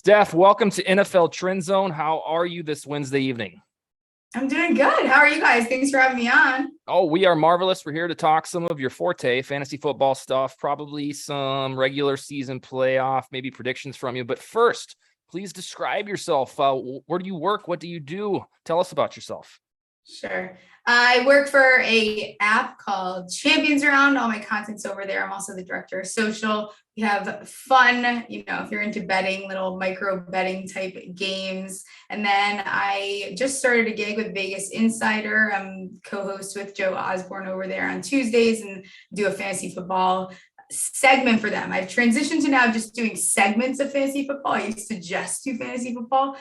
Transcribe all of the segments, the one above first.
Steph, welcome to NFL TrendZone. How are you this Wednesday evening? I'm doing good. How are you guys? Thanks for having me on. Oh, we are marvelous. We're here to talk some of your forte, fantasy football stuff, probably some regular season playoff, maybe predictions from you. But first, please describe yourself. Where do you work? What do you do? Tell us about yourself. Sure. I work for a app called Champions Round. All my content's over there. I'm also the director of social. We have fun, if you're into betting, little micro betting type games. And then I just started a gig with Vegas Insider. I'm co-host with Joe Osborne over there on Tuesdays and do a fantasy football segment for them. I've transitioned to now just doing segments of fantasy football. I used to just do fantasy football.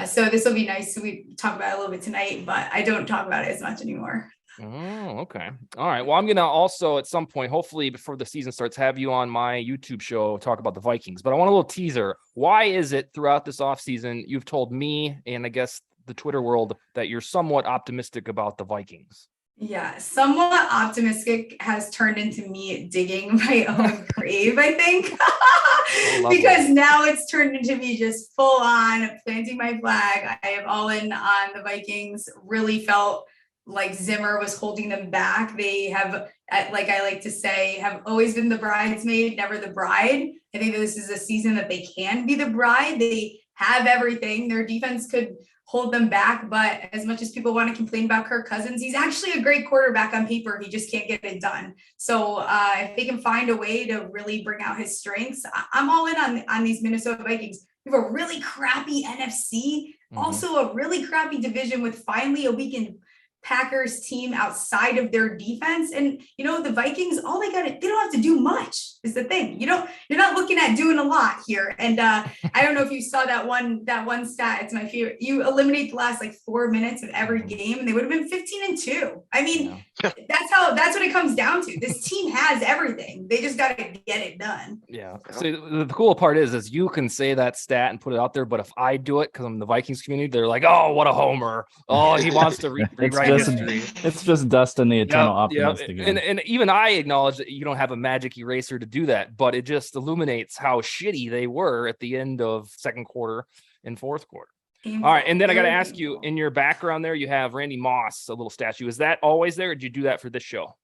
So this will be nice. So we talk about it a little bit tonight, but I don't talk about it as much anymore. Oh, okay. All right. Well, I'm going to also at some point, hopefully before the season starts, have you on my YouTube show, talk about the Vikings. But I want a little teaser. Why is it throughout this offseason you've told me and I guess the Twitter world that you're somewhat optimistic about the Vikings? Yeah, somewhat optimistic has turned into me digging my own grave, I think, because now it's turned into me just full on planting my flag. I am all in on the Vikings. Really felt like Zimmer was holding them back. They have, like I like to say, have always been the bridesmaid, never the bride. I think that this is a season that they can be the bride. They have everything. Their defense could hold them back, but as much as people want to complain about Kirk Cousins, he's actually a great quarterback on paper. He just can't get it done. So if they can find a way to really bring out his strengths, I'm all in on these Minnesota Vikings. We have a really crappy NFC, also a really crappy division with finally a weakened Packers team outside of their defense. And the Vikings, all they don't have to do much is the thing. You're not looking at doing a lot here. And I don't know if you saw that one stat. It's my favorite. You eliminate the last 4 minutes of every game and they would have been 15-2. I mean, that's what it comes down to. This team has everything. They just got to get it done. Yeah. So the cool part is you can say that stat and put it out there, but if I do it, because I'm in the Vikings community, they're like, oh, what a homer. Oh, he wants to rewrite history. It's just Dustin, the eternal optimist again. And even I acknowledge that you don't have a magic eraser to do that, but it just illuminates how shitty they were at the end of second quarter and fourth quarter. All right. And then I got to ask you, in your background there, you have Randy Moss, a little statue. Is that always there? Or did you do that for this show?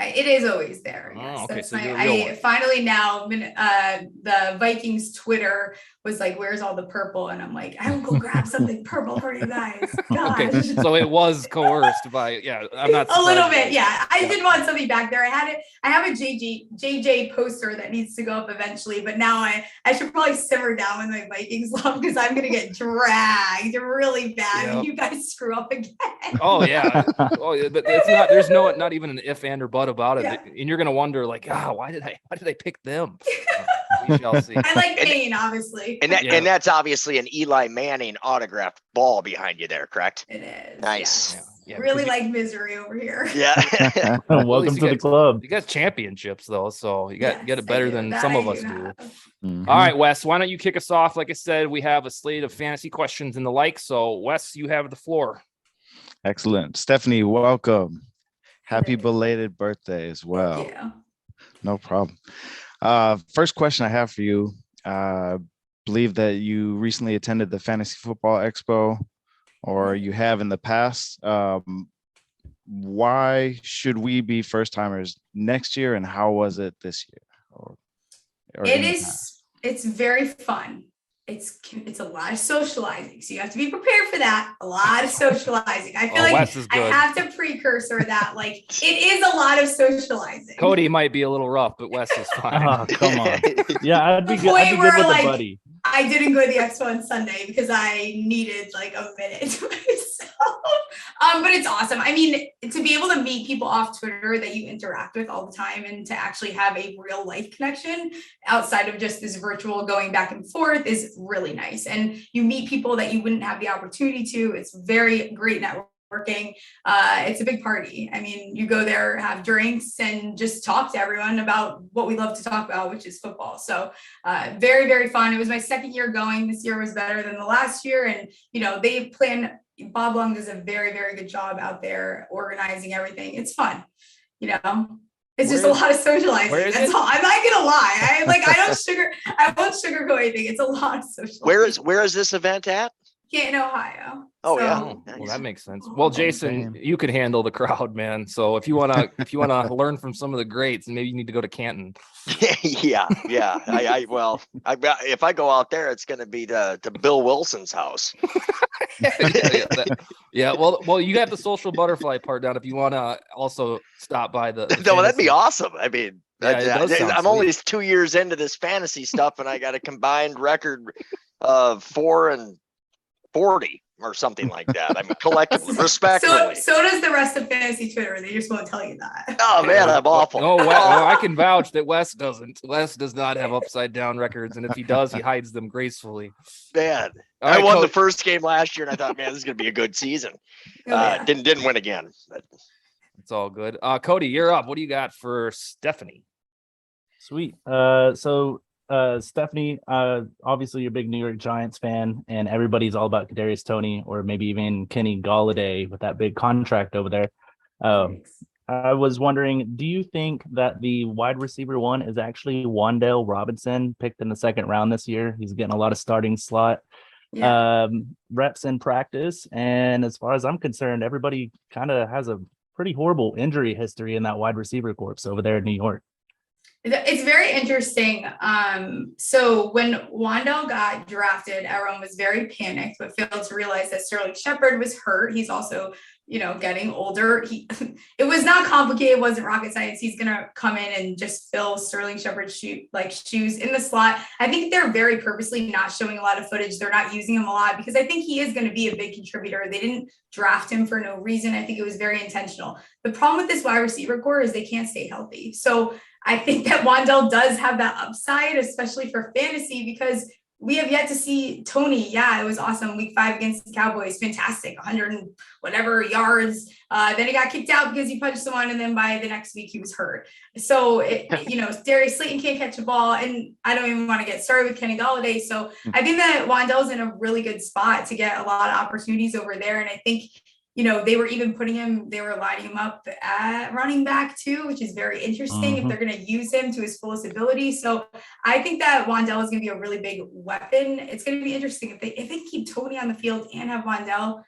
It is always there. Yes. Okay. So I finally now, the Vikings Twitter was like, where's all the purple? And I'm like, I will go grab something purple for you guys. Gosh. Okay. So it was coerced by, I'm not a little bit. Yeah. I did want something back there. I have a JJ poster that needs to go up eventually, but now I should probably simmer down with my Vikings love because I'm going to get dragged really bad when you guys screw up again. Oh yeah. But it's there's not even an if and or but about it. Yeah. And you're going to wonder why did I pick them? We shall see. I like Payne, obviously. And that's obviously an Eli Manning autographed ball behind you there, correct? It is. Nice. Yeah, really like misery over here. Yeah. Welcome to the club. You got championships though, so you got it better than some of us do. Mm-hmm. All right, Wes, why don't you kick us off? Like I said, we have a slate of fantasy questions and the like. So Wes, you have the floor. Excellent. Stephanie, welcome. Happy belated birthday as well. Thank you. No problem. First question I have for you. Believe that you recently attended the Fantasy Football Expo, or you have in the past. Why should we be first timers next year, and how was it this year? It's very fun. It's a lot of socializing, so you have to be prepared for that. A lot of socializing. I feel like I have to precursor that. It is a lot of socializing. Cody might be a little rough, but Wes is fine. Oh, come on. Yeah, I'd be good with a buddy. I didn't go to the expo on Sunday because I needed a minute to myself. But it's awesome. I mean, to be able to meet people off Twitter that you interact with all the time and to actually have a real life connection outside of just this virtual going back and forth is really nice. And you meet people that you wouldn't have the opportunity to. It's very great networking. It's a big party. I mean, you go there, have drinks, and just talk to everyone about what we love to talk about, which is football. So very, very fun. It was my second year going. This year was better than the last year. And, they plan. Bob Lung does a very, very good job out there organizing everything. It's fun, It's just a lot of socializing. Where is That's it? all. I'm not gonna lie. I won't sugarcoat anything. It's a lot of socializing. Where is this event at? Canton, Ohio. Oh, yeah. Oh, well, that makes sense. Well, Jason, you can handle the crowd, man. So if you wanna learn from some of the greats, maybe you need to go to Canton. Yeah. If I go out there, it's going to be to Bill Wilson's house. Yeah. Well, you got the social butterfly part down. If you want to also stop by the No, that'd be awesome. I mean, Yeah, it does sound I'm only 2 years into this fantasy stuff, and I got a combined record of 4 and 40 or something like that. I mean, collectively, respectively. So does the rest of fantasy Twitter. They just won't tell you that. Oh man, I'm awful. Oh, well, I can vouch that Wes doesn't. Wes does not have upside down records, and if he does, he hides them gracefully. Man, All right, I won Coach. the first game last year, and I thought, man, this is gonna be a good season. Oh, yeah. Didn't win again. But It's all good. Cody, you're up. What do you got for Stephanie? Sweet. Stephanie, obviously you're a big New York Giants fan, and everybody's all about Kadarius Toney or maybe even Kenny Golladay with that big contract over there. I was wondering, do you think that the wide receiver one is actually Wan'Dale Robinson, picked in the second round this year? He's getting a lot of starting slot reps in practice, and as far as I'm concerned, everybody kind of has a pretty horrible injury history in that wide receiver corps over there in New York. It's very interesting. So when Wan'Dale got drafted, everyone was very panicked, but failed to realize that Sterling Shepard was hurt. He's also, getting older. It was not complicated. It wasn't rocket science. He's going to come in and just fill Sterling Shepard's shoes in the slot. I think they're very purposely not showing a lot of footage. They're not using him a lot because I think he is going to be a big contributor. They didn't draft him for no reason. I think it was very intentional. The problem with this wide receiver core is they can't stay healthy. So I think that Wan'Dale does have that upside, especially for fantasy, because we have yet to see Toney. Yeah, it was awesome. Week 5 against the Cowboys, fantastic, 100 and whatever yards. Then he got kicked out because he punched someone, and then by the next week he was hurt. So, Darius Slayton can't catch a ball, and I don't even want to get started with Kenny Golladay. So I think that Wan'Dale's in a really good spot to get a lot of opportunities over there, and I think they were even they were lining him up at running back too, which is very interesting if they're going to use him to his fullest ability. So I think that Wan'Dale is going to be a really big weapon. It's going to be interesting if they keep Toney on the field and have Wan'Dale.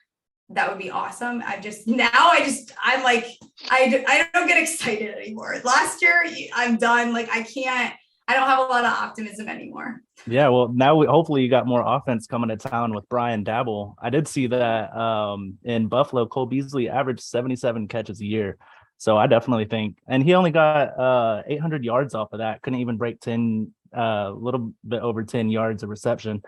That would be awesome. I'm like, I don't get excited anymore. Last year I'm done. Like I don't have a lot of optimism anymore. Yeah, well, now hopefully you got more offense coming to town with Brian Dabble. I did see that in Buffalo, Cole Beasley averaged 77 catches a year. So I definitely think, and he only got 800 yards off of that. Couldn't even break 10, a little bit over 10 yards of reception.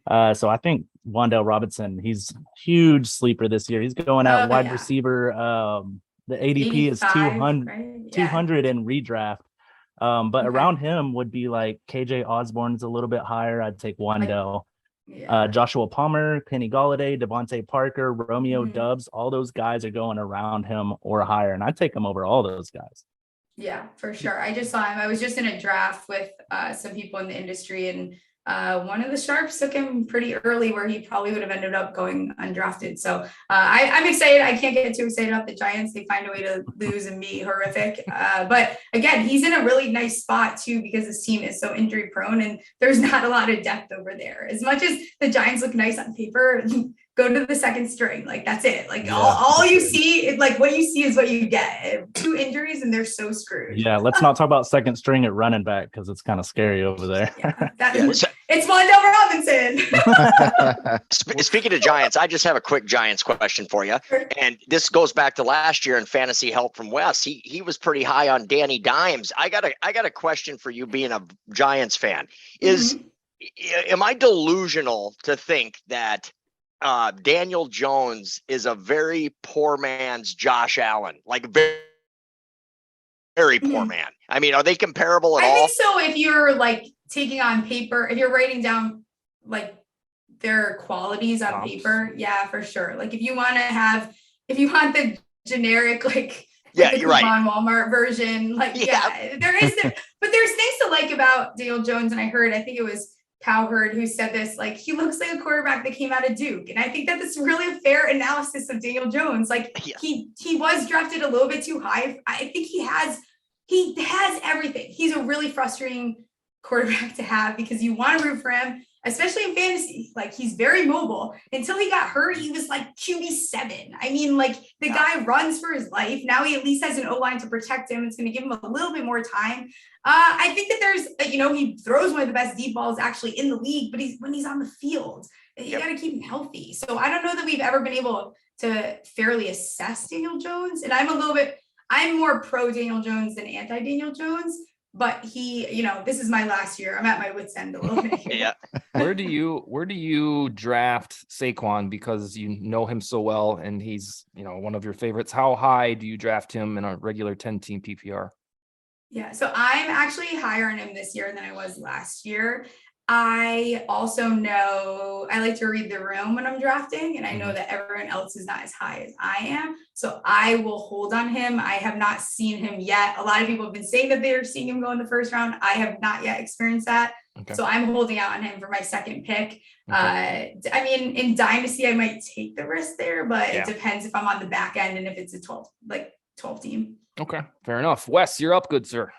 So I think Wan'Dale Robinson, he's huge sleeper this year. He's going out wide receiver. The ADP is 200, right? 200 in redraft. But around him would be like KJ Osborne's a little bit higher. I'd take Wan'Dale. Joshua Palmer, Kenny Golladay, Devontae Parker, Romeo Doubs, all those guys are going around him or higher, and I'd take him over all those guys. Yeah, for sure. I just saw him. I was just in a draft with some people in the industry, and one of the sharps took him pretty early where he probably would have ended up going undrafted. So I'm excited. I can't get too excited about the Giants. They find a way to lose and be horrific. But again, he's in a really nice spot too, because this team is so injury prone and there's not a lot of depth over there. As much as the Giants look nice on paper, go to the second string. Like that's it. Like all you see is like what you see is what you get. 2 injuries and they're so screwed. Yeah. Let's not talk about second string at running back, because it's kind of scary over there. It's Wan'Dale Robinson. Speaking of Giants, I just have a quick Giants question for you. And this goes back to last year in fantasy help from Wes. He was pretty high on Danny Dimes. I got a question for you being a Giants fan. Am I delusional to think that Daniel Jones is a very poor man's Josh Allen? Like very poor man. I mean, are they comparable at all? I think so. If you're like taking on paper, if you're writing down like their qualities on paper, yeah, for sure. Like if you want the generic, like yeah, the you're right. Walmart version, like there is, but there's things to like about Daniel Jones. And I think it was Cowherd who said this, like he looks like a quarterback that came out of Duke. And I think that that's really a fair analysis of Daniel Jones. Like he was drafted a little bit too high. I think he has he has everything. He's a really frustrating quarterback to have because you want to root for him, especially in fantasy. Like, he's very mobile. Until he got hurt, he was like QB7. I mean, like, the guy runs for his life. Now he at least has an O-line to protect him. It's going to give him a little bit more time. I think that there's, he throws one of the best deep balls actually in the league, but when he's on the field, you got to keep him healthy. So I don't know that we've ever been able to fairly assess Daniel Jones. And I'm more pro Daniel Jones than anti Daniel Jones. But this is my last year. I'm at my wit's end a little bit here. Yeah. Where do you draft Saquon, because you know him so well and he's, one of your favorites? How high do you draft him in a regular 10-team PPR? Yeah, so I'm actually higher on him this year than I was last year. I also know I like to read the room when I'm drafting, and I know that everyone else is not as high as I am. So I will hold on him. I have not seen him yet. A lot of people have been saying that they're seeing him go in the first round. I have not yet experienced that. Okay. So I'm holding out on him for my second pick. Okay. In Dynasty, I might take the risk there, but it depends if I'm on the back end and if it's a 12 team. Okay, fair enough. Wes, you're up, good sir.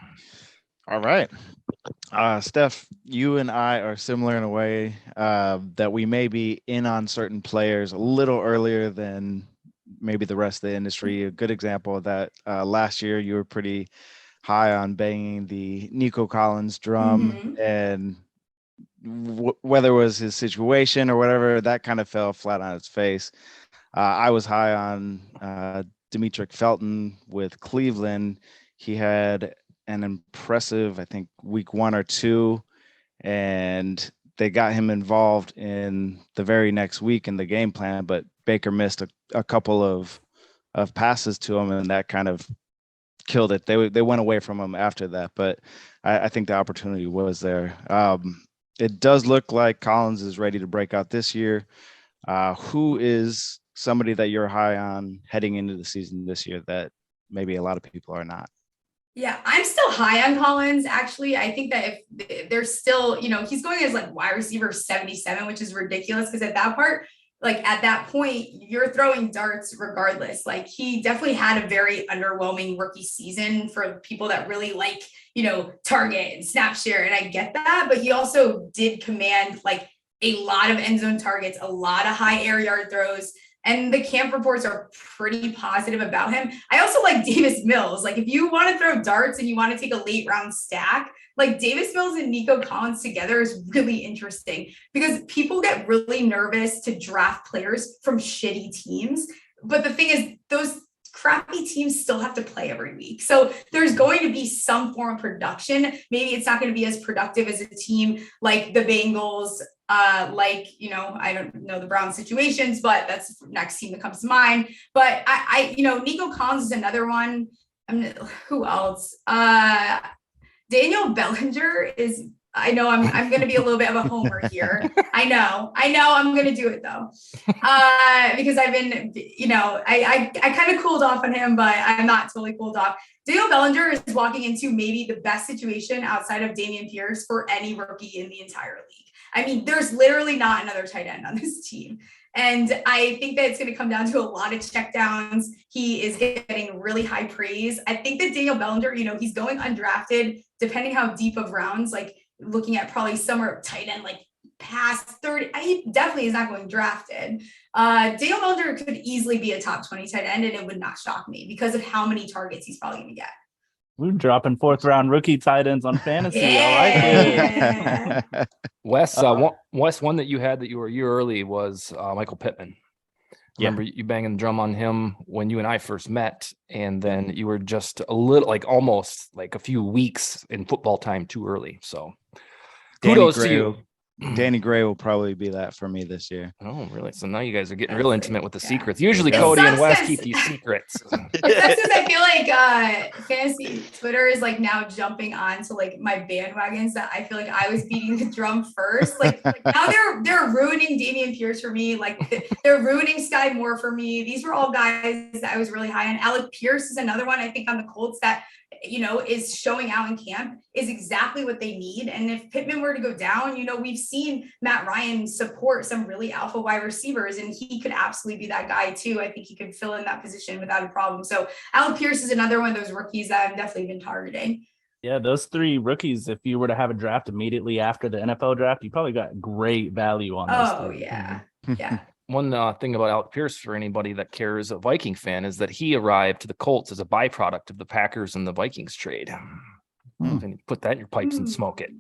All right. Steph, you and I are similar in a way that we may be in on certain players a little earlier than maybe the rest of the industry. A good example of that, last year you were pretty high on banging the Nico Collins drum, and whether it was his situation or whatever, that kind of fell flat on its face. I was high on Demetric Felton with Cleveland. He had an impressive, I think, week 1 or 2, and they got him involved in the very next week in the game plan, but Baker missed a couple of passes to him, and that kind of killed it. They went away from him after that, but I think the opportunity was there. It does look like Collins is ready to break out this year. Who is somebody that you're high on heading into the season this year that maybe a lot of people are not? Yeah, I'm still high on Collins. Actually, I think that if there's still, he's going as like wide receiver 77, which is ridiculous because at that point, you're throwing darts regardless. Like, he definitely had a very underwhelming rookie season for people that really like, target and snap share. And I get that, but he also did command like a lot of end zone targets, a lot of high air yard throws. And the camp reports are pretty positive about him. I also like Davis Mills. Like, if you want to throw darts and you want to take a late round stack, like Davis Mills and Nico Collins together is really interesting because people get really nervous to draft players from shitty teams. But the thing is, those crappy teams still have to play every week. So there's going to be some form of production. Maybe it's not going to be as productive as a team like the Bengals, I don't know the Browns situations, but that's the next team that comes to mind. But Nico Collins is another one. Who else? Daniel Bellinger is, I know I'm going to be a little bit of a homer here. I know I'm going to do it though. Because I've been, I kind of cooled off on him, but I'm not totally cooled off. Daniel Bellinger is walking into maybe the best situation outside of Dameon Pierce for any rookie in the entire league. I mean, there's literally not another tight end on this team. And I think that it's going to come down to a lot of checkdowns. He is getting really high praise. I think that Daniel Bellinger, he's going undrafted, depending how deep of rounds, like looking at probably somewhere tight end, like past 30. He definitely is not going drafted. Daniel Bellinger could easily be a top 20 tight end, and it would not shock me because of how many targets he's probably going to get. We're dropping 4th round rookie tight ends on fantasy. I like it. Wes, one that you had that you were a year early was Michael Pittman. Remember you banging the drum on him when you and I first met, and then you were just a little, like almost like a few weeks in football time too early. So kudos to you. Danny Gray will probably be that for me this year. Oh, really? So now you guys are getting real intimate with the secrets. Usually Cody and Wes keep these secrets. It sucks because I feel like fantasy Twitter is like now jumping on to like my bandwagons that I feel like I was beating the drum first. Like now they're ruining Dameon Pierce for me. Like they're ruining Sky Moore for me. These were all guys that I was really high on. Alec Pierce is another one I think on the Colts that is showing out in camp is exactly what they need. And if Pittman were to go down, we've seen Matt Ryan support some really alpha wide receivers, and he could absolutely be that guy too. I think he could fill in that position without a problem. So Alec Pierce is another one of those rookies that I've definitely been targeting. Yeah, those 3 rookies, if you were to have a draft immediately after the NFL draft, you probably got great value on those. Oh, 3. yeah. Yeah. One thing about Alec Pierce, for anybody that cares, a Viking fan, is that he arrived to the Colts as a byproduct of the Packers and the Vikings trade. Put that in your pipes and smoke it.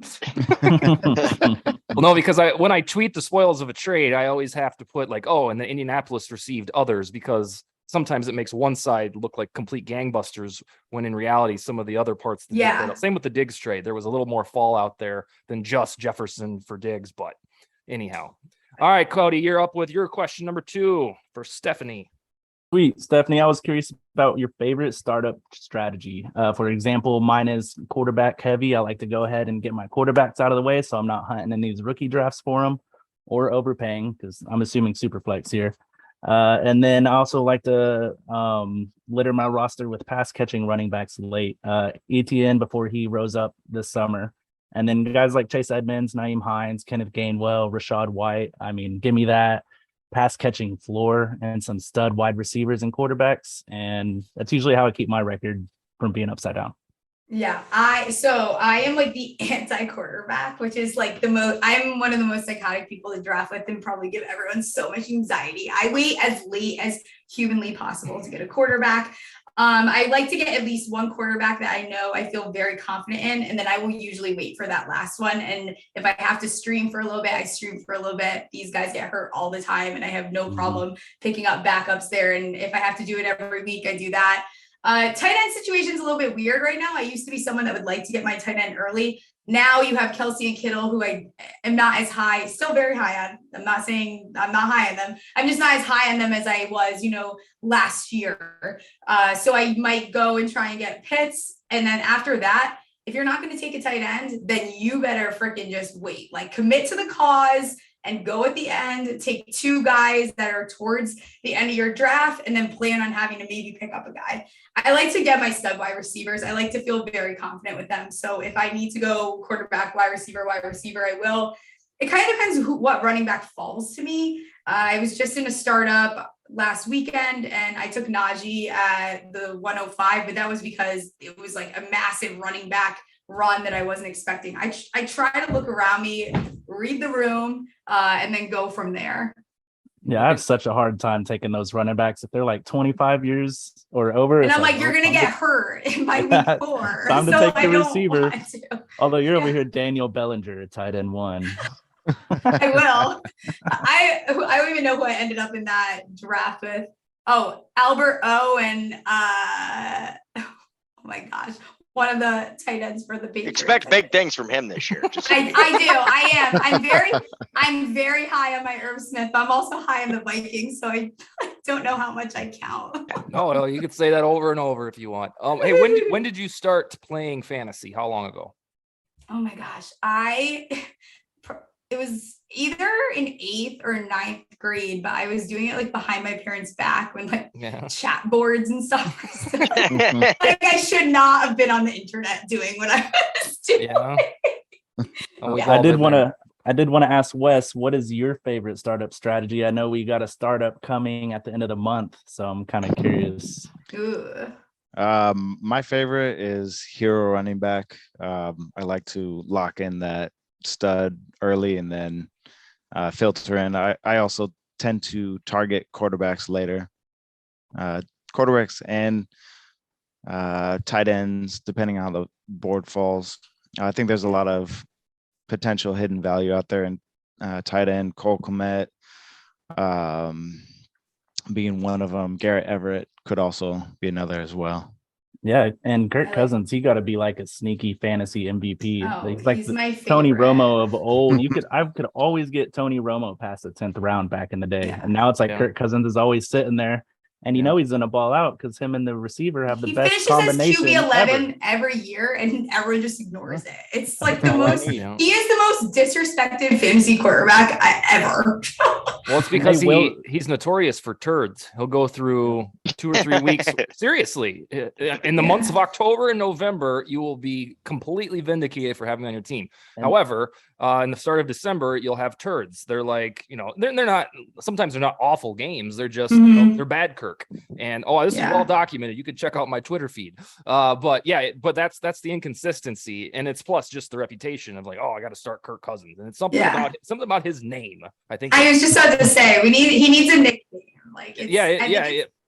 Well, no, because when I tweet the spoils of a trade, I always have to put and the Indianapolis received others, because sometimes it makes one side look like complete gangbusters when in reality some of the other parts. Same with the Diggs trade. There was a little more fallout there than just Jefferson for Diggs. But anyhow. All right, Cody, you're up with your question number 2 for Stephanie. Sweet. Stephanie, I was curious about your favorite startup strategy. For example, mine is quarterback heavy. I like to go ahead and get my quarterbacks out of the way so I'm not hunting in these rookie drafts for them or overpaying, because I'm assuming super flex here. And then I also like to litter my roster with pass catching running backs late. ETN before he rose up this summer. And then guys like Chase Edmonds, Naeem Hines, Kenneth Gainwell, Rashad White. I mean, give me that pass catching floor and some stud wide receivers and quarterbacks. And that's usually how I keep my record from being upside down. Yeah, I am like the anti-quarterback, which is like I'm one of the most psychotic people to draft with and probably give everyone so much anxiety. I wait as late as humanly possible to get a quarterback. I like to get at least one quarterback that I know I feel very confident in, and then I will usually wait for that last one. And if I have to stream for a little bit, I stream for a little bit. These guys get hurt all the time, and I have no problem picking up backups there. And if I have to do it every week, I do that. Tight end situation is a little bit weird right now. I used to be someone that would like to get my tight end early. Now you have Kelsey and Kittle, who I am not as high, still very high on. I'm not saying I'm not high on them. I'm just not as high on them as I was, last year. So I might go and try and get Pitts. And then after that, if you're not going to take a tight end, then you better freaking just wait, commit to the cause and go at the end, take 2 guys that are towards the end of your draft, and then plan on having to maybe pick up a guy. I like to get my stud wide receivers. I like to feel very confident with them. So if I need to go quarterback, wide receiver, I will. It kind of depends what running back falls to me. I was just in a startup last weekend and I took Najee at the 105, but that was because it was like a massive running back run that I wasn't expecting. I try to look around me, read the room, and then go from there. Yeah, I have such a hard time taking those running backs if they're like 25 years or over. And I'm like, you're going to get hurt by week 4. Time to take the receiver. Although you're over Yeah. here, Daniel Bellinger, tight end 1. I will. I don't even know who I ended up in that draft with. Oh, Albert O and oh my gosh, one of the tight ends for the Patriots. Expect big things from him this year. I do. I am. I'm very high on my Irv Smith. But I'm also high on the Vikings, so I don't know how much I count. Oh, no, you could say that over and over if you want. Hey, when did you start playing fantasy? How long ago? Oh my gosh, it was either in 8th or 9th grade, but I was doing it behind my parents' back when chat boards and stuff. I should not have been on the internet doing what I was doing. Yeah. Oh, Yeah. I did want to ask Wes, what is your favorite startup strategy? I know we got a startup coming at the end of the month, so I'm kind of curious. Ooh. My favorite is hero running back. I like to lock in that stud early and then filter in. I also tend to target quarterbacks later. Quarterbacks and tight ends, depending on how the board falls. I think there's a lot of potential hidden value out there in tight end. Cole Kmet being one of them. Garrett Everett could also be another as well. Yeah, and Kirk Cousins, he got to be like a sneaky fantasy MVP. Oh, He's like he's the my Tony favorite. Romo of old. I could always get Tony Romo past the 10th round back in the day, and now it's like Kirk Cousins is always sitting there, and you know he's gonna ball out because him and the receiver have the He best finishes combination as QB11 ever. every year, and everyone just ignores it. It's like the most. Yeah. He is the most disrespected fantasy quarterback ever. Well, it's because They will- he's notorious for turds. He'll go through 2 or 3 weeks. Seriously, in the months of October and November, you will be completely vindicated for having on your team. And- However, in the start of December, you'll have turds. They're like, they're not. Sometimes they're not awful games. They're just they're bad Kirk. And this is well documented. You can check out my Twitter feed. But that's the inconsistency, and it's plus just the reputation of like, I got to start Kirk Cousins, and it's something about his name. I think I was just about to say he needs a nickname. Like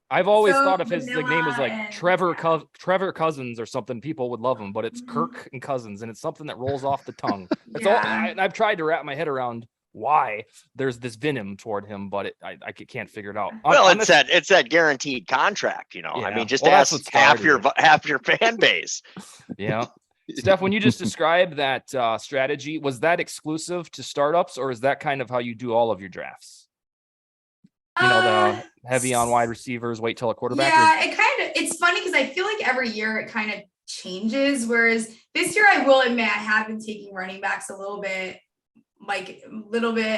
I've always so thought if his nickname was like vanilla Trevor Cousins or something, people would love him. But it's Kirk and Cousins, and it's something that rolls off the tongue. That's all. I've tried to wrap my head around why there's this venom toward him, but I can't figure it out. Well, it's that guaranteed contract. I mean, just ask half your fan base. Yeah. Steph, when you just described that strategy, was that exclusive to startups, or is that kind of how you do all of your drafts? The heavy on wide receivers, wait till a quarterback. Yeah, it's funny because I feel like every year it kind of changes. Whereas this year, I will admit, I have been taking running backs a little bit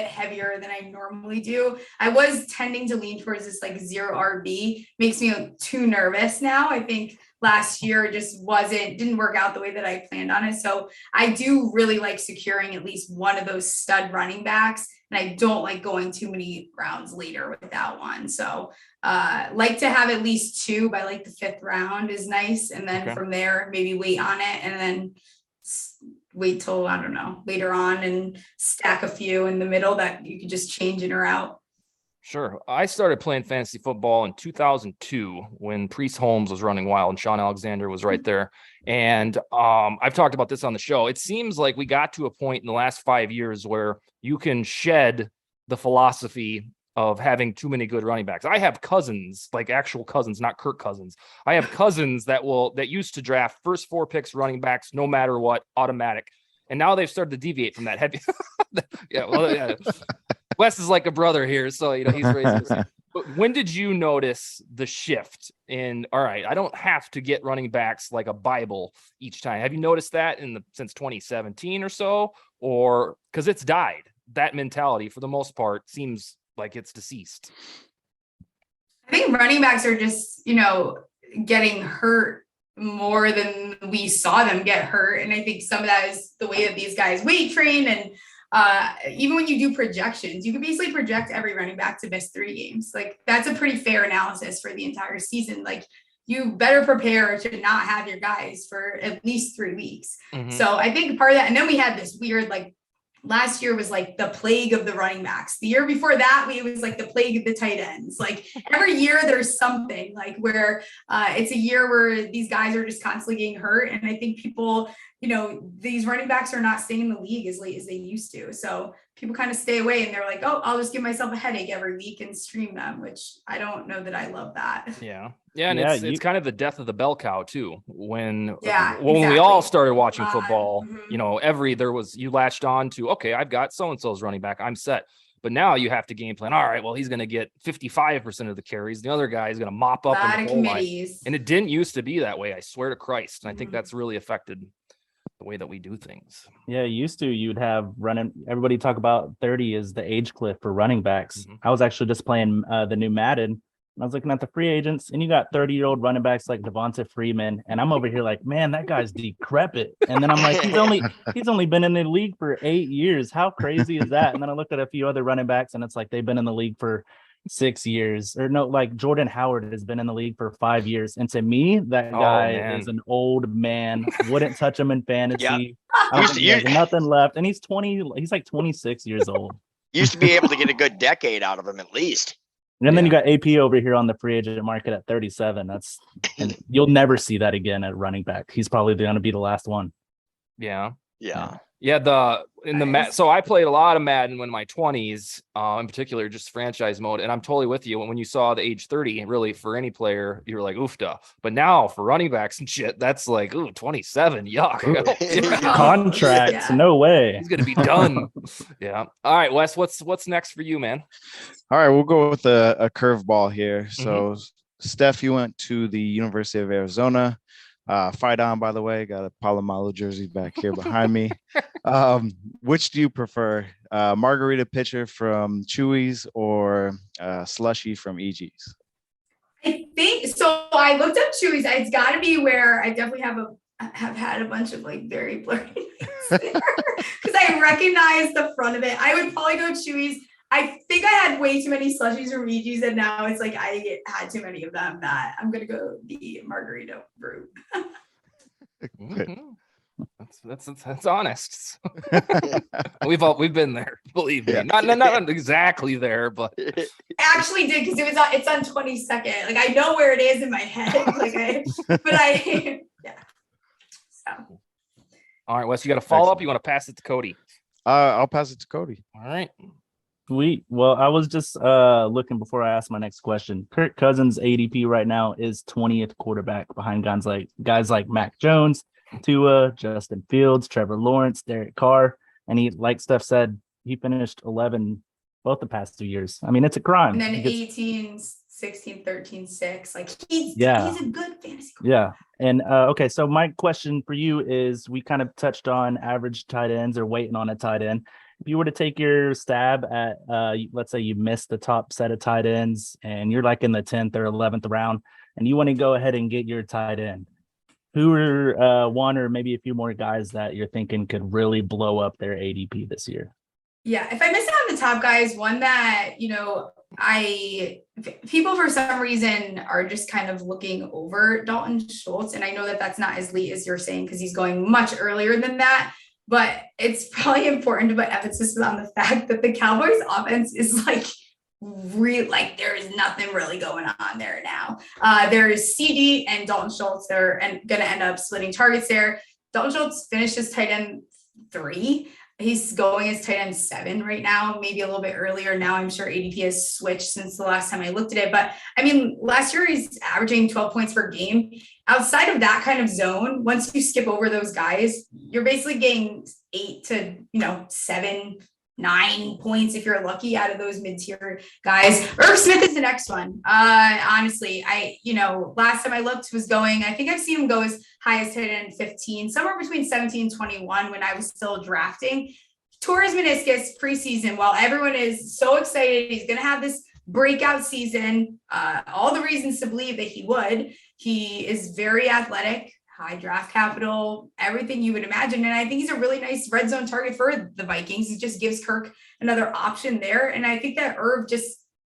heavier than I normally do. I was tending to lean towards this like zero RB. Makes me too nervous now. I think last year just didn't work out the way that I planned on it. So I do really like securing at least one of those stud running backs. And I don't like going too many rounds later without one. So like to have at least 2 by like the 5th round is nice. And then from there, maybe wait on it and then wait till, I don't know, later on and stack a few in the middle that you can just change in or out. Sure. I started playing fantasy football in 2002 when Priest Holmes was running wild and Sean Alexander was right there. And I've talked about this on the show. It seems like we got to a point in the last 5 years where you can shed the philosophy of having too many good running backs. I have cousins, like actual cousins, not Kirk Cousins. I have cousins that used to draft first 4 picks running backs, no matter what, automatic. And now they've started to deviate from that heavy. Wes is like a brother here, so he's raised. But when did you notice the shift in? All right, I don't have to get running backs like a Bible each time. Have you noticed that since 2017 or so, or because it's died? That mentality, for the most part, seems like it's deceased. I think running backs are just getting hurt more than we saw them get hurt, and I think some of that is the way that these guys weight train and. Even when you do projections, you can basically project every running back to miss 3 games. Like that's a pretty fair analysis for the entire season. Like you better prepare to not have your guys for at least 3 weeks. Mm-hmm. So I think part of that, and then we had this weird, like last year was like the plague of the running backs. The year before that, it was like the plague of the tight ends. Like every year there's something like where it's a year where these guys are just constantly getting hurt. And I think people, these running backs are not staying in the league as late as they used to. So people kind of stay away and they're like, I'll just give myself a headache every week and stream them, which I don't know that I love that. Yeah. Yeah. And it's kind of the death of the bell cow too. When exactly. we all started watching football, you latched on to, okay, I've got so-and-so's running back, I'm set. But now you have to game plan. All right, well, he's going to get 55% of the carries. The other guy is going to mop up in the goal line. And it didn't used to be that way. I swear to Christ. And I think that's really affected the way that we do things. Yeah, you'd have everybody talk about 30 is the age cliff for running backs. I was actually just playing the new Madden. And I was looking at the free agents, and you got 30-year-old running backs like Devonta Freeman, and I'm over here like, man, that guy's decrepit. And then I'm like, he's only been in the league for 8 years. How crazy is that? And then I looked at a few other running backs, and it's like they've been in the league for 6 years, or no, like Jordan Howard has been in the league for 5 years. And to me, that guy is an old man. Wouldn't touch him in fantasy. I don't think he has nothing left. And he's like 26 years old. Used to be able to get a good decade out of him at least. And then you got AP over here on the free agent market at 37. And you'll never see that again at running back. He's probably going to be the last one. Yeah. Yeah. Yeah, so I played a lot of Madden in my 20s, in particular, just franchise mode. And I'm totally with you. When you saw the age 30, really for any player, you were like, oofda. But now for running backs and shit, that's like, 27, yuck. Contracts, no way. He's gonna be done. Yeah. All right, Wes, what's next for you, man? All right, we'll go with a curveball here. So, Steph, you went to the University of Arizona. Fight on, by the way, got a Palomalo jersey back here behind me. Which do you prefer, margarita pitcher from Chewy's or slushy from EG's? I think so. I looked up Chewy's. It's got to be where I definitely have had a bunch of like very blurry names there because I recognize the front of it. I would probably go Chewy's. I think I had way too many slushies from EG's, and now it's like I had too many of them that I'm gonna go the margarita route. That's honest. We've been there, believe me. Yeah. Not exactly there, but I actually did because it's on 22nd. Like I know where it is in my head. Yeah. So. All right, Wes, you got a follow up. You want to pass it to Cody? I'll pass it to Cody. All right. Sweet. Well, I was just looking before I asked my next question. Kirk Cousins' ADP right now is 20th quarterback behind guys like Mac Jones, Tua, Justin Fields, Trevor Lawrence, Derek Carr, and he, like Steph said, he finished 11 both the past 2 years. I mean, it's a crime. And then 18, 16, 13, 6. Like he's a good fantasy quarterback. Yeah. And okay, so my question for you is, we kind of touched on average tight ends or waiting on a tight end. If you were to take your stab at, let's say you missed the top set of tight ends and you're like in the 10th or 11th round and you want to go ahead and get your tight end, who are one or maybe a few more guys that you're thinking could really blow up their ADP this year? Yeah, if I miss out on the top guys, one that, people for some reason are just kind of looking over Dalton Schultz. And I know that that's not as late as you're saying, because he's going much earlier than that. But it's probably important to put emphasis on the fact that the Cowboys offense is like there is nothing really going on there now. There's CD and Dalton Schultz. They're going to end up splitting targets there. Dalton Schultz finished as tight end 3. He's going as tight end 7 right now, maybe a little bit earlier. Now I'm sure ADP has switched since the last time I looked at it. But I mean, last year he's averaging 12 points per game. Outside of that kind of zone, once you skip over those guys, you're basically getting 8 to 7, 9 points if you're lucky out of those mid-tier guys. Irv Smith is the next one. Honestly, last time I looked was going, I think I've seen him go as high as tight end 15, somewhere between 17 and 21 when I was still drafting. Tore his meniscus preseason while everyone is so excited. He's going to have this breakout season. All the reasons to believe that he would. He is very athletic, high draft capital, everything you would imagine. And I think he's a really nice red zone target for the Vikings. He just gives Kirk another option there. And I think that Irv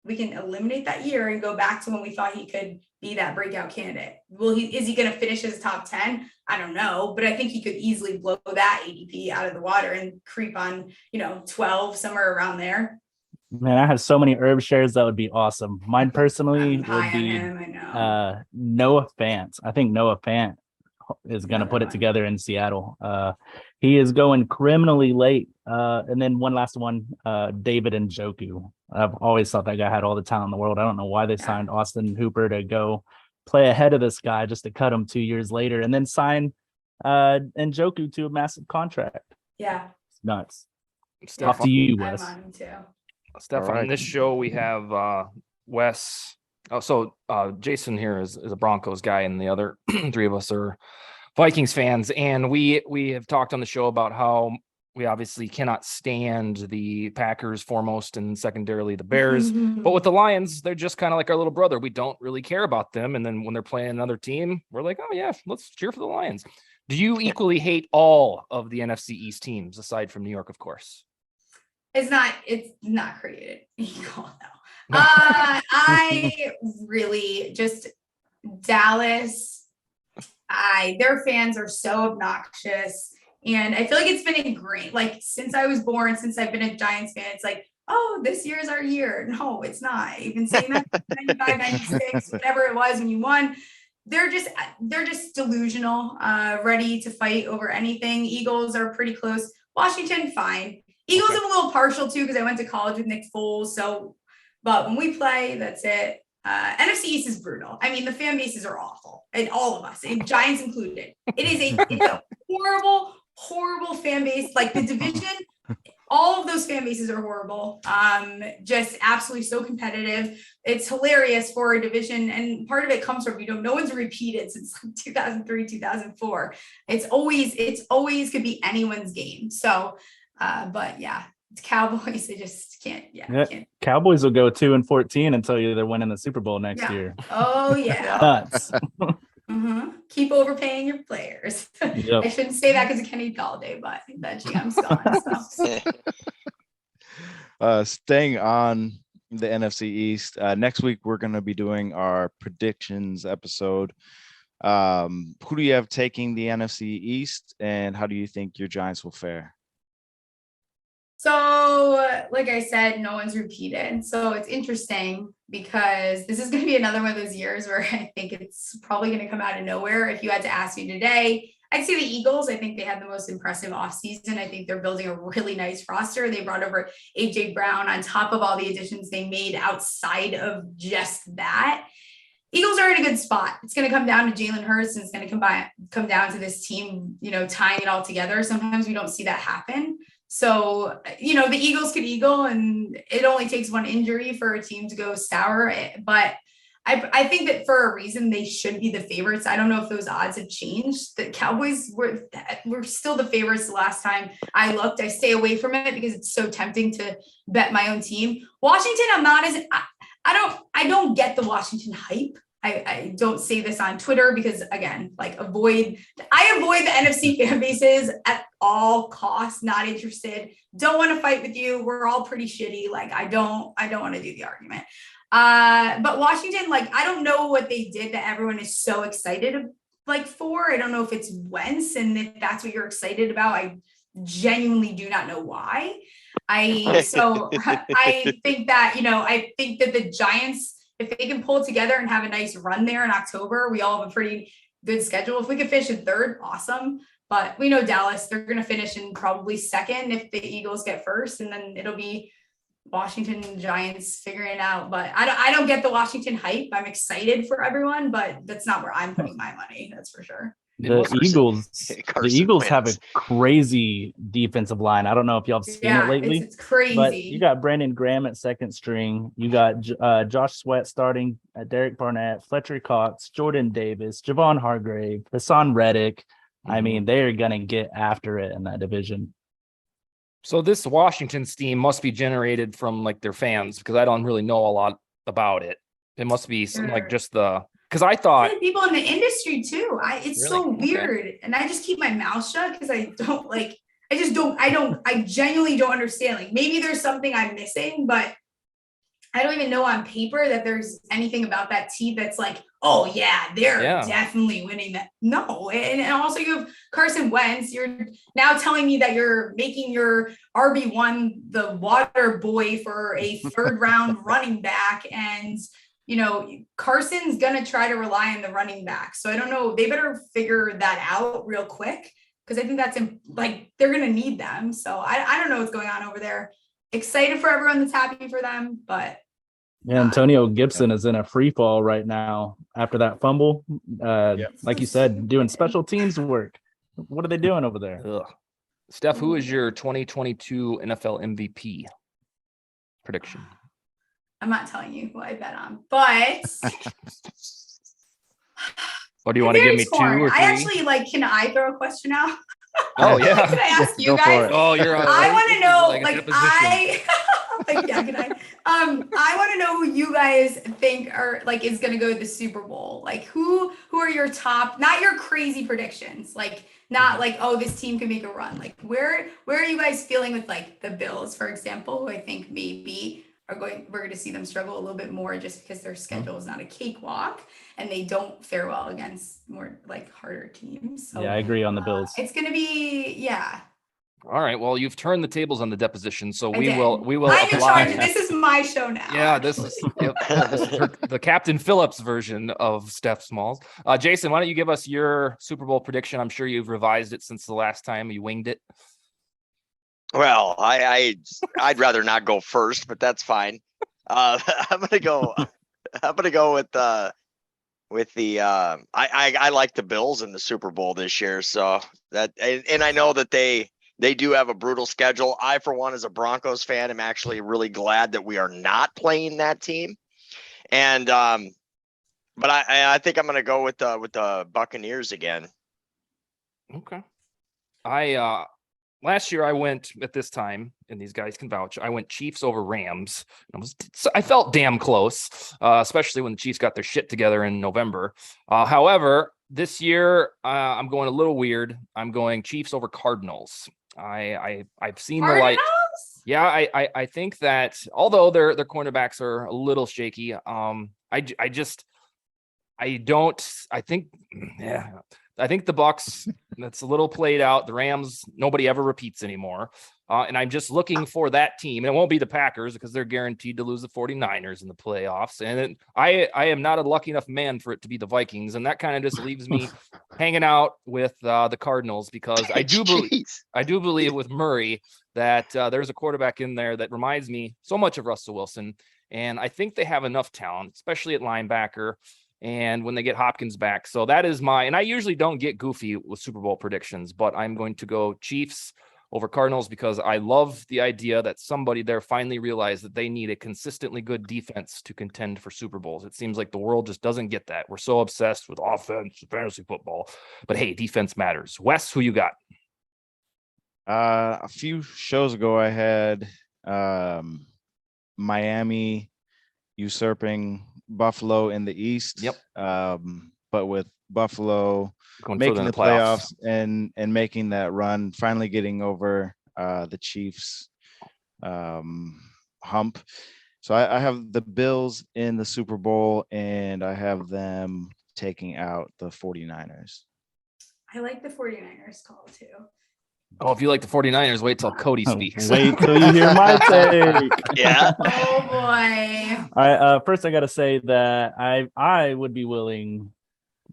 we can eliminate that year and go back to when we thought he could be that breakout candidate. Is he going to finish his top 10? I don't know, but I think he could easily blow that ADP out of the water and creep on, 12, somewhere around there. Man, I have so many Herb shares that would be awesome. Mine personally would be Noah Fant. I think Noah Fant is going to put it together in Seattle. He is going criminally late. And then one last one, David Njoku. I've always thought that guy had all the talent in the world. I don't know why they signed Austin Hooper to go play ahead of this guy just to cut him 2 years later and then sign Njoku to a massive contract. Yeah. It's nuts. Steph, off to you, Wes. I'm on him too. Steph, on this show we have Wes. Jason here is a Broncos guy, and the other 3 of us are Vikings fans. And we have talked on the show about how we obviously cannot stand the Packers foremost and secondarily the Bears. But with the Lions, they're just kind of like our little brother. We don't really care about them. And then when they're playing another team, we're like, oh yeah, let's cheer for the Lions. Do you equally hate all of the NFC East teams aside from New York, of course? It's not created equal, no. I really just Dallas. Their fans are so obnoxious, and I feel like it's been ingrained. Like since I was born, since I've been a Giants fan, it's like, oh, this year is our year. No, it's not. You've been saying that 95, 96, whatever it was when you won. They're just delusional, ready to fight over anything. Eagles are pretty close. Washington, fine. Eagles I'm a little partial to because I went to college with Nick Foles. But when we play, that's it. NFC East is brutal. I mean, the fan bases are awful, and all of us, and Giants included. It's a horrible, horrible fan base. Like the division, all of those fan bases are horrible. Just absolutely so competitive. It's hilarious for a division, and part of it comes from, no one's repeated since 2003, 2004. It's always could be anyone's game. So, but yeah, Cowboys, they just can't. Can't. Cowboys will go 2-14 and tell you they're winning the Super Bowl next year. Oh yeah. Nuts. Keep overpaying your players. Yep. I shouldn't say that because of Kenny Galladay, but that GM's gone. So. Staying on the NFC East, next week we're going to be doing our predictions episode. Who do you have taking the NFC East, and how do you think your Giants will fare? So, like I said, no one's repeated. So it's interesting because this is going to be another one of those years where I think it's probably going to come out of nowhere. If you had to ask me today, I'd say the Eagles. I think they had the most impressive offseason. I think they're building a really nice roster. They brought over AJ Brown on top of all the additions they made outside of just that. Eagles are in a good spot. It's going to come down to Jalen Hurts, and it's going to come down to this team, tying it all together. Sometimes we don't see that happen. So, the Eagles could eagle, and it only takes one injury for a team to go sour. But I think that for a reason, they should be the favorites. I don't know if those odds have changed. The Cowboys were still the favorites the last time I looked. I stay away from it because it's so tempting to bet my own team. Washington, I'm not as I don't get the Washington hype. I don't say this on Twitter because, again, I avoid the NFC fan bases at all costs. Not interested. Don't want to fight with you. We're all pretty shitty. I don't want to do the argument. But Washington, I don't know what they did that everyone is so excited for. I don't know if it's Wentz, and if that's what you're excited about. I genuinely do not know why. I think that, I think that the Giants, if they can pull together and have a nice run there in October, we all have a pretty good schedule. If we could finish in third, awesome. But we know Dallas, they're going to finish in probably second if the Eagles get first, and then it'll be Washington and Giants figuring it out. But I don't get the Washington hype. I'm excited for everyone, but that's not where I'm putting my money. That's for sure. The Eagles have a crazy defensive line. I don't know if y'all have seen it lately. It's crazy. But you got Brandon Graham at second string. You got Josh Sweat starting at Derek Barnett, Fletcher Cox, Jordan Davis, Javon Hargrave, Hassan Reddick. I mean, they're going to get after it in that division. So this Washington team must be generated from their fans, because I don't really know a lot about it. It must be something just because I thought people in the industry too. It's really? So weird. Okay. And I just keep my mouth shut because I genuinely don't understand. Maybe there's something I'm missing, but I don't even know on paper that there's anything about that team that's oh yeah, they're definitely winning that. No. And also you have Carson Wentz. You're now telling me that you're making your RB1 the water boy for a third round running back, and Carson's going to try to rely on the running back. So I don't know. They better figure that out real quick, because I think that's they're going to need them. So I don't know what's going on over there. Excited for everyone that's happy for them, but. Yeah, Antonio Gibson is in a free fall right now after that fumble. Like you said, doing special teams work. What are they doing over there? Steph, who is your 2022 NFL MVP prediction? I'm not telling you who I bet on, but. Or do you want to give me torn. 2 or 3? I actually can I throw a question out? Oh yeah. Can I ask you guys? Oh, you're. I want to know, I want to know who you guys think are is going to go to the Super Bowl. Who are your top? Not your crazy predictions. Not oh, this team can make a run. Where are you guys feeling with the Bills, for example, who I think maybe we're going to see them struggle a little bit more just because their schedule is not a cakewalk and they don't fare well against more harder teams. So, yeah, I agree on the Bills. It's going to be, All right. Well, you've turned the tables on the deposition, so we will. I'm in charge. This is my show now. Yeah, this is the Captain Phillips version of Steph Smalls. Jason, why don't you give us your Super Bowl prediction? I'm sure you've revised it since the last time you winged it. Well, I'd rather not go first, but that's fine. I'm gonna go with the. I like the Bills in the Super Bowl this year, so that, and I know that they They do have a brutal schedule. I, for one, as a Broncos fan, am actually really glad that we are not playing that team. And but I think I'm going to go with the Buccaneers again. Okay. Last year I went at this time, and these guys can vouch. I went Chiefs over Rams. I felt damn close, especially when the Chiefs got their shit together in November. However, this year I'm going a little weird. I'm going Chiefs over Cardinals. I've seen the light. Yeah, I think that although their cornerbacks are a little shaky, I think the Bucks, that's a little played out. The Rams, nobody ever repeats anymore. And I'm just looking for that team. And it won't be the Packers because they're guaranteed to lose the 49ers in the playoffs. And I am not a lucky enough man for it to be the Vikings. And that kind of just leaves me hanging out with the Cardinals because I do believe with Murray that there's a quarterback in there that reminds me so much of Russell Wilson. And I think they have enough talent, especially at linebacker. And when they get Hopkins back. So that is and I usually don't get goofy with Super Bowl predictions, but I'm going to go Chiefs over Cardinals because I love the idea that somebody there finally realized that they need a consistently good defense to contend for Super Bowls. It seems like the world just doesn't get that. We're so obsessed with offense, fantasy football, but hey, defense matters. Wes, who you got? A few shows ago, I had Miami usurping Buffalo in the East. Yep. But with Buffalo making the playoffs and making that run, finally getting over the Chiefs hump. So I have the Bills in the Super Bowl, and I have them taking out the 49ers. I like the 49ers call too. Oh, if you like the 49ers, wait till Cody speaks. Wait till you hear my take. Yeah. Oh boy. All right. First, I got to say that I would be willing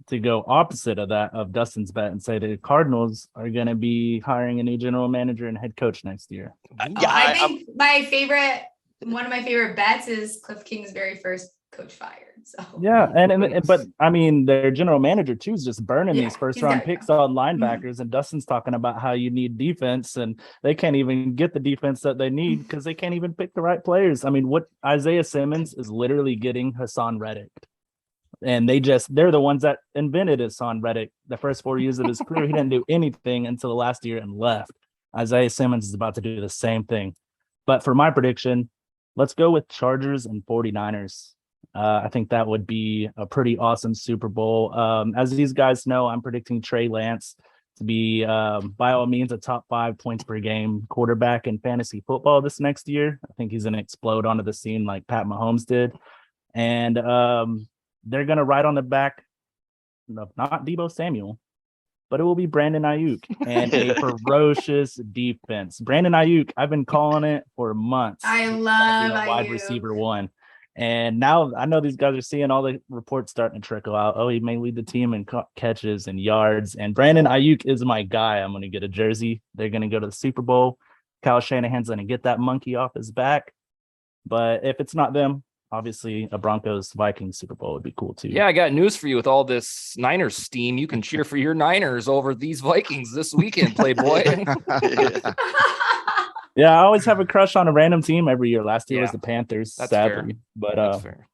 to go opposite of Dustin's bet and say the Cardinals are going to be hiring a new general manager and head coach next year. I think one of my favorite bets is Cliff King's very first coach fired. So yeah, but I mean their general manager too is just burning these first round picks on linebackers, and Dustin's talking about how you need defense, and they can't even get the defense that they need because they can't even pick the right players. I mean, what Isaiah Simmons is literally getting Hassan Reddick, and they're the ones that invented Hassan Reddick. The first 4 years of his career, he didn't do anything until the last year and left. Isaiah Simmons is about to do the same thing. But for my prediction, let's go with Chargers and 49ers. I think that would be a pretty awesome Super Bowl. As these guys know, I'm predicting Trey Lance to be, by all means, a top 5 points per game quarterback in fantasy football this next year. I think he's going to explode onto the scene like Pat Mahomes did. And they're going to ride on the back of not Deebo Samuel, but it will be Brandon Ayuk and a ferocious defense. Brandon Ayuk, I've been calling it for months. I love wide receiver one. And now I know these guys are seeing all the reports starting to trickle out. Oh, he may lead the team in catches and yards. And Brandon Ayuk is my guy. I'm going to get a jersey. They're going to go to the Super Bowl. Kyle Shanahan's going to get that monkey off his back. But if it's not them, obviously a Broncos-Vikings Super Bowl would be cool too. Yeah, I got news for you. With all this Niners steam, you can cheer for your Niners over these Vikings this weekend, Playboy. Yeah, I always have a crush on a random team every year. Last year was the Panthers, That's sadly. fair. But That's fair.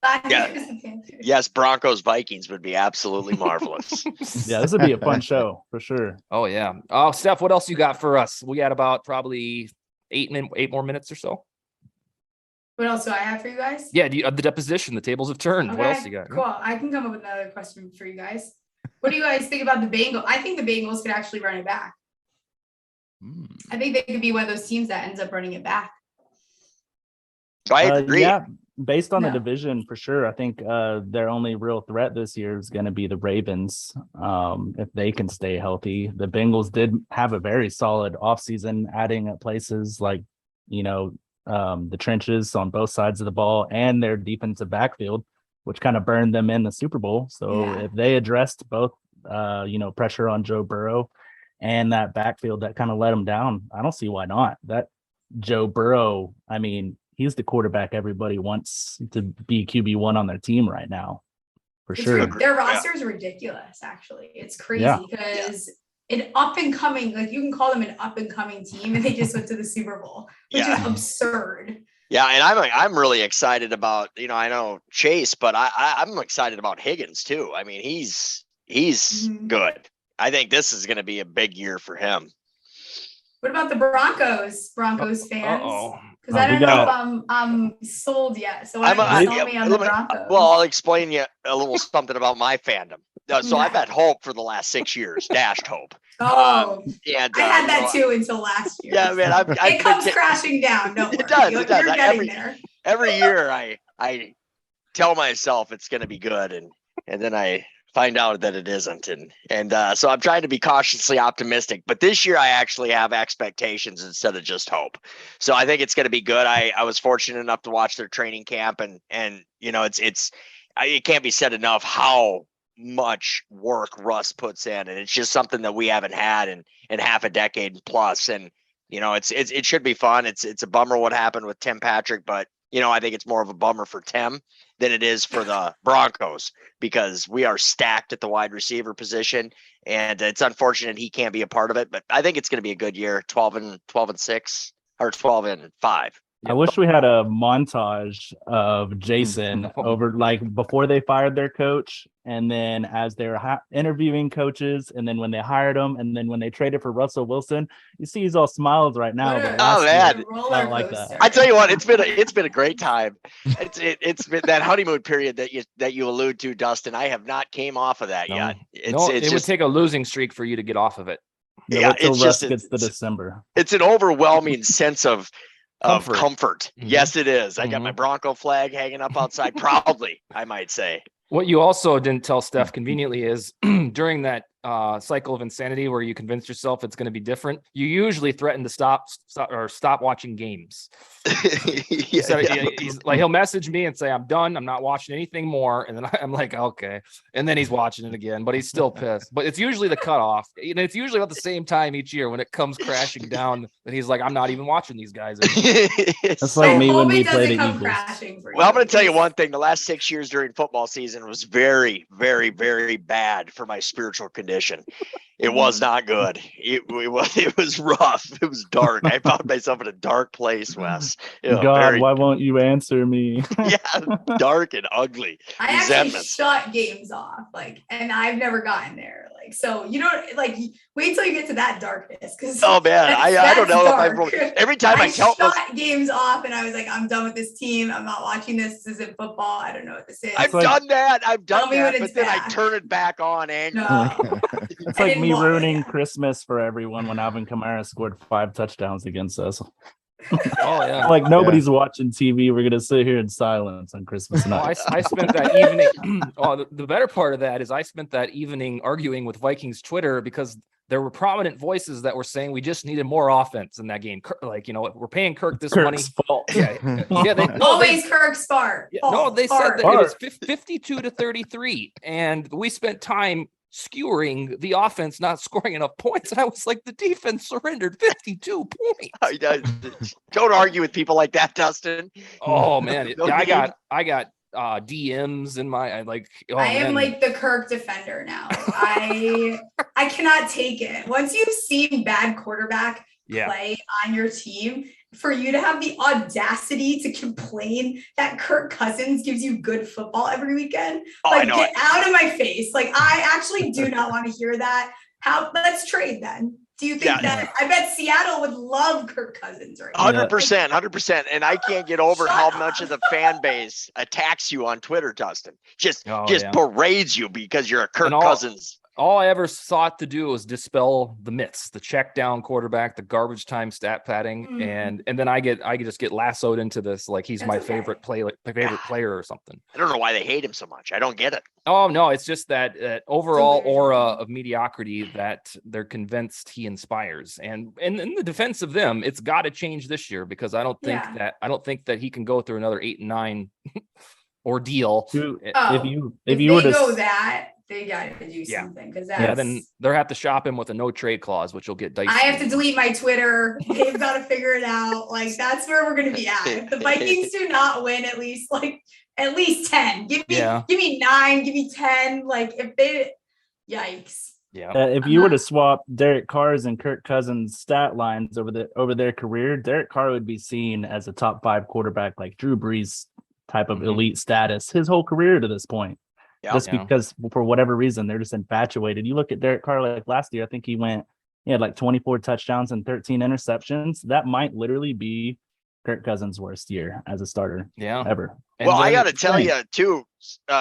Yes, Broncos Vikings would be absolutely marvelous. Yeah, this would be a fun show for sure. Oh yeah. Oh, Steph, what else you got for us? We got about probably 8 more minutes or so. What else do I have for you guys? Yeah, the deposition, the tables have turned. Okay, What else you got? Cool. I can come up with another question for you guys. What do you guys think about the Bengals? I think the Bengals could actually run it back. I think they could be one of those teams that ends up running it back. I agree. Yeah, based on the division, for sure. I think their only real threat this year is going to be the Ravens. If they can stay healthy. The Bengals did have a very solid offseason, adding at places like, the trenches on both sides of the ball and their defensive backfield, which kind of burned them in the Super Bowl. So if they addressed both, pressure on Joe Burrow and that backfield that kind of let them down, I don't see why not. That Joe Burrow, I mean, he's the quarterback everybody wants to be QB1 on their team right now, for sure. Their roster is ridiculous, actually. It's crazy because an up and coming, like you can call them an up and coming team, and they just went to the Super Bowl, which is absurd. Yeah, and I'm really excited about, I know Chase, but I'm excited about Higgins too. I mean, he's good. I think this is going to be a big year for him. What about the Broncos fans? Because I don't know if I'm sold yet. So why don't you tell me on the Broncos? Well, I'll explain you a little something about my fandom. So I've had hope for the last 6 years, dashed hope. Oh, and I had that too until last year. Yeah, man, it comes crashing down. Don't worry. It does. You're getting there. Every year, I tell myself it's going to be good, and then I find out that it isn't, and so I'm trying to be cautiously optimistic. But this year, I actually have expectations instead of just hope. So I think it's going to be good. I was fortunate enough to watch their training camp, and it can't be said enough how much work Russ puts in, and it's just something that we haven't had in half a decade plus. And it should be fun. It's a bummer what happened with Tim Patrick, but I think it's more of a bummer for Tim than it is for the Broncos, because we are stacked at the wide receiver position, and it's unfortunate he can't be a part of it. But I think it's going to be a good year, 12-6 or 12-5. I wish we had a montage of Jason over, like, before they fired their coach, and then as they were interviewing coaches, and then when they hired him, and then when they traded for Russell Wilson. You see, he's all smiles right now. But man, not like that. I tell you what, it's been a great time. It's been that honeymoon period that you allude to, Dustin. I have not came off of that yet. It would take a losing streak for you to get off of it. Yeah, it's Russ gets to December. It's an overwhelming sense of comfort. Mm-hmm. Yes, it is. I got my Bronco flag hanging up outside proudly, I might say. What you also didn't tell Steph conveniently is during that cycle of insanity where you convince yourself it's going to be different, you usually threaten to stop watching games. He's like, he'll message me and say, I'm done. I'm not watching anything more. And then I'm like, okay. And then he's watching it again, but he's still pissed. But it's usually the cutoff. And it's usually about the same time each year when it comes crashing down that he's like, I'm not even watching these guys anymore. That's like me when we play the Eagles. Well, I'm going to tell you one thing. The last 6 years during football season was very, very, very bad for my spiritual condition. It was not good. It was rough. It was dark. I found myself in a dark place, Wes. God, why won't you answer me? Yeah, dark and ugly. I actually shut games off, and I've never gotten there. So wait till you get to that darkness. Oh man, I don't know if every time I shut games off, and I was like, I'm done with this team. I'm not watching this. This isn't football. I don't know what this is. I've done that, but then I turn it back on angrily. No. It's like me ruining Christmas for everyone when Alvin Kamara scored 5 touchdowns against us. Oh yeah, like nobody's watching TV. We're gonna sit here in silence on Christmas night. I spent that evening. The better part of that is I spent that evening arguing with Vikings Twitter because there were prominent voices that were saying we just needed more offense in that game. We're paying Kirk this money. Fault. Always Kirk's fault. They said that it was 52-33, and we spent time skewering the offense, not scoring enough points. And I was like, the defense surrendered 52 points. Don't argue with people like that, Dustin. Oh man, I got DMs in my I am like the Kirk defender now. I cannot take it. Once you've seen bad quarterback play on your team, for you to have the audacity to complain that Kirk Cousins gives you good football every weekend, get out of my face. I actually do not want to hear that. Let's trade then. Do you think that? I bet Seattle would love Kirk Cousins right now. 100%. And I can't get over how much of the fan base attacks you on Twitter, Dustin. Just parades you because you're a Kirk Cousins. All I ever sought to do was dispel the myths, the check down quarterback, the garbage time stat padding, and then I just get lassoed into this like he's my favorite player or something. I don't know why they hate him so much. I don't get it. Oh no, it's just that overall aura of mediocrity that they're convinced he inspires. And in the defense of them, it's got to change this year because I don't think that he can go through another 8-9 ordeal. If you were to go that. They got to do something because then they'll have to shop him with a no trade clause, which will get dicey. I have to delete my Twitter. They've got to figure it out. That's where we're going to be at. If the Vikings do not win at least 10, give me 9, give me 10. If they, yikes. Yeah. If you were to swap Derek Carr's and Kirk Cousins' stat lines over their career, Derek Carr would be seen as a top 5 quarterback, like Drew Brees type of elite status his whole career to this point. Yeah. Just because for whatever reason they're just infatuated. You look at Derek Carr like last year, I think he had like 24 touchdowns and 13 interceptions. That might literally be Kirk Cousins' worst year as a starter ever. And well, I then- got to tell you too,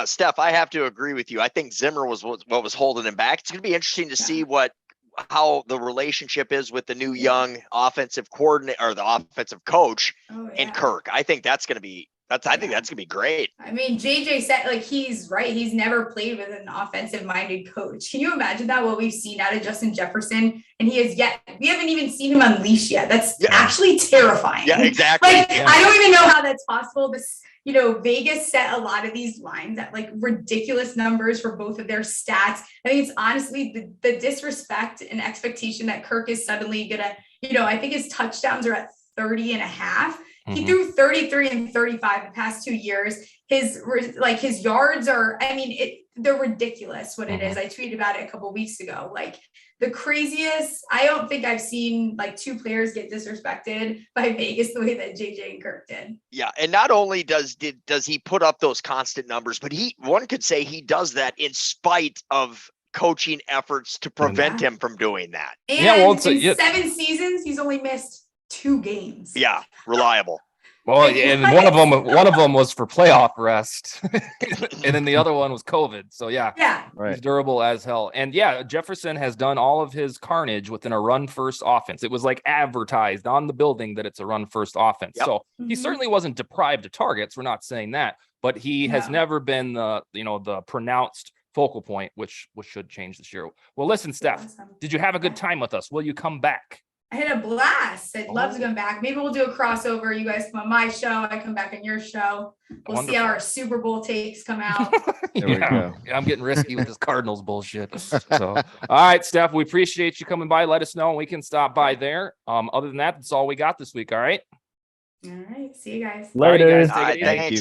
Steph, I have to agree with you. I think Zimmer was what was holding him back. It's going to be interesting to see how the relationship is with the new young offensive coordinator or the offensive coach and Kirk. I think that's going to be I think that's gonna be great. I mean, JJ said, like, he's right. He's never played with an offensive-minded coach. Can you imagine that? What we've seen out of Justin Jefferson, and we haven't even seen him unleash yet. That's actually terrifying. Yeah, exactly. Like, I don't even know how that's possible. This, Vegas set a lot of these lines at like ridiculous numbers for both of their stats. I think it's honestly the disrespect and expectation that Kirk is suddenly gonna, I think his touchdowns are at 30 and a half. He threw 33 and 35 the past 2 years. His yards are, they're ridiculous what it is. I tweeted about it a couple of weeks ago. Like the craziest, I don't think I've seen like 2 players get disrespected by Vegas the way that JJ and Kirk did. Yeah. And not only does he put up those constant numbers, but one could say he does that in spite of coaching efforts to prevent him from doing that. And in 7 seasons, he's only missed 2 games. Yeah, reliable. Well, and one of them was for playoff rest, and then the other one was COVID. So he's durable as hell. And Jefferson has done all of his carnage within a run-first offense. It was like advertised on the building that it's a run-first offense. Yep. So he certainly wasn't deprived of targets. We're not saying that, but he has never been the pronounced focal point, which should change this year. Well, listen, Steph, did you have a good time with us? Will you come back? I had a blast. I'd love to come back. Maybe we'll do a crossover. You guys come on my show. I come back on your show. We'll see how our Super Bowl takes come out. There we go. I'm getting risky with this Cardinals bullshit. So, all right, Steph, we appreciate you coming by. Let us know and we can stop by there. Other than that, that's all we got this week. All right. All right. See you guys. Later. All right, guys, All right, thanks.